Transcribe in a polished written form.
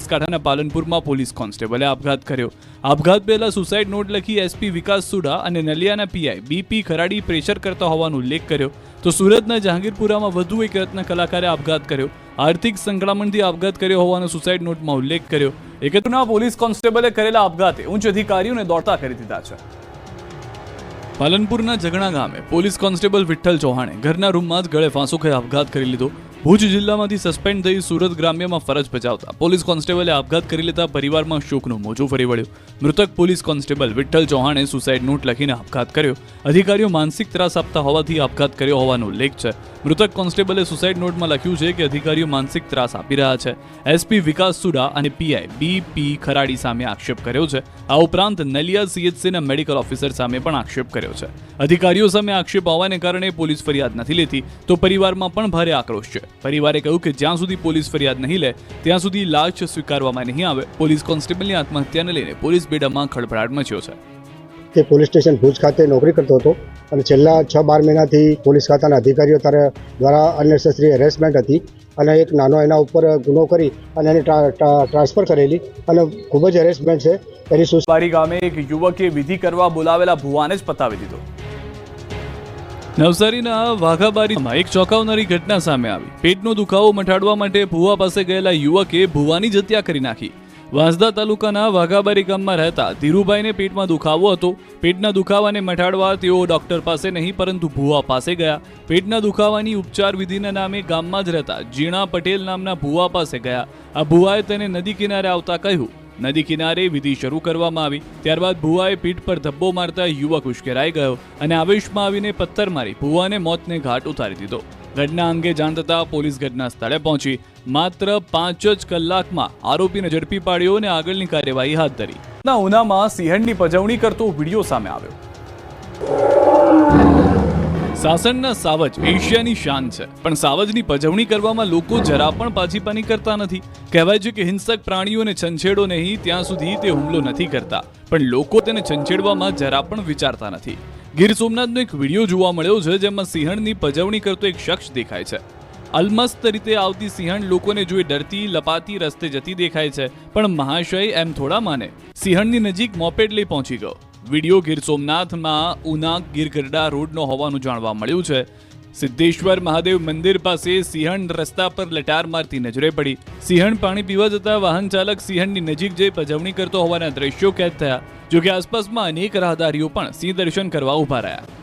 બનાસકાંઠાના પાલનપુરમાં પોલીસ કોન્સ્ટેબલે આપઘાત કર્યો। આપઘાત પહેલા સુસાઇડ નોટ લખી એસપી વિકાસ સુડા અને નલિયાના પીઆઈ બીપી ખરાડી પ્રેશર કરતા હોવાનો ઉલ્લેખ કર્યો। તો સુરતના જહાંગીરપુરામાં વધુ એક રત્ન કલાકારે આપઘાત કર્યો। આર્થિક સંકળામણથી આપઘાત કર્યો હોવાનો સુસાઇડ નોટમાં ઉલ્લેખ કર્યો। એકત્રના પોલીસ કોન્સ્ટેબલે કરેલા આપઘાતે ઉચ્ચ અધિકારીઓને દોડતા કરી દીધા છે। પાલનપુરના જગણા ગામે પોલીસ કોન્સ્ટેબલ વિઠ્ઠલ ચૌહાણે ઘરના રૂમમાં જ ગળે ફાંસો ખાઈ આપઘાત કરી લીધો। ભુજ જિલ્લામાંથી સસ્પેન્ડ થઈ સુરત ગ્રામ્યમાં ફરજ બજાવતા પોલીસ કોન્સ્ટેબલે આપઘાત કરી લેતા પરિવારમાં શોકનું મોજું ફરી વળ્યું। મૃતક પોલીસ કોન્સ્ટેબલ વિઠ્ઠલ ચૌહાણે સુસાઇડ નોટ લખીને આપઘાત કર્યો। અધિકારીઓ માનસિક ત્રાસ આપતા હોવાથી આપઘાત કર્યો હોવાનો ઉલ્લેખ છે। મૃતક કોન્સ્ટેબલે સુસાઇડ નોટમાં લખ્યું છે કે અધિકારીઓ માનસિક ત્રાસ આપી રહ્યા છે। એસપી વિકાસ સુડા અને પીઆઈ બીપી ખરાડી સામે આક્ષેપ કર્યો છે। આ ઉપરાંત નલિયા સીએચસીના મેડિકલ ઓફિસર સામે પણ આક્ષેપ કર્યો છે। અધિકારીઓ સામે આક્ષેપ આવવાને કારણે પોલીસ ફરિયાદ નથી લેતી તો પરિવારમાં પણ ભારે આક્રોશ છે। પરિવારે કહ્યું કે જ્યાં સુધી પોલીસ ફરિયાદ નહીં લે ત્યાં સુધી લાશ સ્વીકારવામાં નહીં આવે। પોલીસ કોન્સ્ટેબલની આત્મહત્યાને લઈને પોલીસ બેડામાં ખળભળાટ મચ્યો છે। તે પોલીસ સ્ટેશન ભુજ ખાતે નોકરી કરતો હતો અને છેલ્લા 6-12 મહિનાથી પોલીસ ખાતાના અધિકારીઓ દ્વારા અનનેસેસરી હેરેસમેન્ટ હતી અને એક નાનો એના ઉપર ગુનો કરી અને એને ટ્રાન્સફર કરેલી અને ખૂબ જ હેરેસમેન્ટ છે। એની સુસવારી ગામે એક યુવકે વિધિ કરવા બોલાવેલા ભુવાને જ પતાવી દીધો। નવસારીના વાઘાબારીમાં એક ચોંકાવનારી ઘટના સામે આવી। પેટનો દુખાવો મટાડવા માટે ભુવા પાસે ગયેલા યુવકે ભુવાની જ હત્યા કરી નાખી। વાંસદા તાલુકાના વાઘાબારી ગામમાં રહેતા ધીરુભાઈને પેટમાં દુખાવો હતો। પેટના દુખાવાને મટાડવા તેઓ ડોક્ટર પાસે નહીં પરંતુ ભુવા પાસે ગયા। પેટના દુખાવાની ઉપચાર વિધિના નામે ગામમાં જ રહેતા જીણા પટેલ નામના ભુવા પાસે ગયા। આ ભુવાએ તેને નદી કિનારે આવતા કહ્યું। નદી કિનારે વિધિ શરૂ કરવામાં આવી। ત્યારબાદ ભુવાએ પીઠ પર ધબ્બો મારતા યુવક ઉશ્કેરાઈ ગયો અને આવેશમાં આવીને પથ્થર મારી ભુવાને મોતને ઘાટ ઉતારી દીધો। ઘટના અંગે જાણ થતાં પોલીસ ઘટના સ્થળે પહોંચી માત્ર 5 જ કલાકમાં આરોપીને ઝડપી પાડ્યો અને આગળની કાર્યવાહી હાથ ધરી। ઉનામાં સિંહણની પજવણી કરતો વિડીયો સામે આવ્યો। સાસણના સાવજ એશિયાની શાન છે પણ સાવજની પજવણી કરવામાં લોકો જરા પણ પાછીપાની કરતા નથી। કહેવાય છે કે હિંસક પ્રાણીઓને છંછેડો નહીં ત્યાં સુધી તે હુમલો નથી કરતા પણ લોકો તેને છંછેડવામાં જરા પણ વિચારતા નથી। ગીર સોમનાથનો એક વિડીયો જોવા મળ્યો છે જેમાં સિંહણની પજવણી કરતો એક શખ્સ દેખાય છે। અલમસ્ત રીતે આવતી સિંહણ લોકોને જોઈ ડરતી લપાતી રસ્તે જતી દેખાય છે પણ મહાશય એમ થોડા માને। સિંહણની નજીક મોપેડ લઈ પહોંચી ગયો। વિડીયો ગીર સોમનાથમાં ઉના ગીરગઢડા રોડનો હોવાનું જાણવા મળ્યું છે। સિદ્ધેશ્વર મહાદેવ મંદિર પાસે સિંહણ રસ્તા પર લટાર મારતી નજરે પડી। સિંહણ પાણી પીવા જતા વાહન ચાલક સિંહણની નજીક જઈ પજવણી કરતો હોવાના દ્રશ્યો કેદ થયા। જોકે આસપાસમાં અનેક રાહદારીઓ પણ સિંહ દર્શન કરવા ઉભા રહ્યા।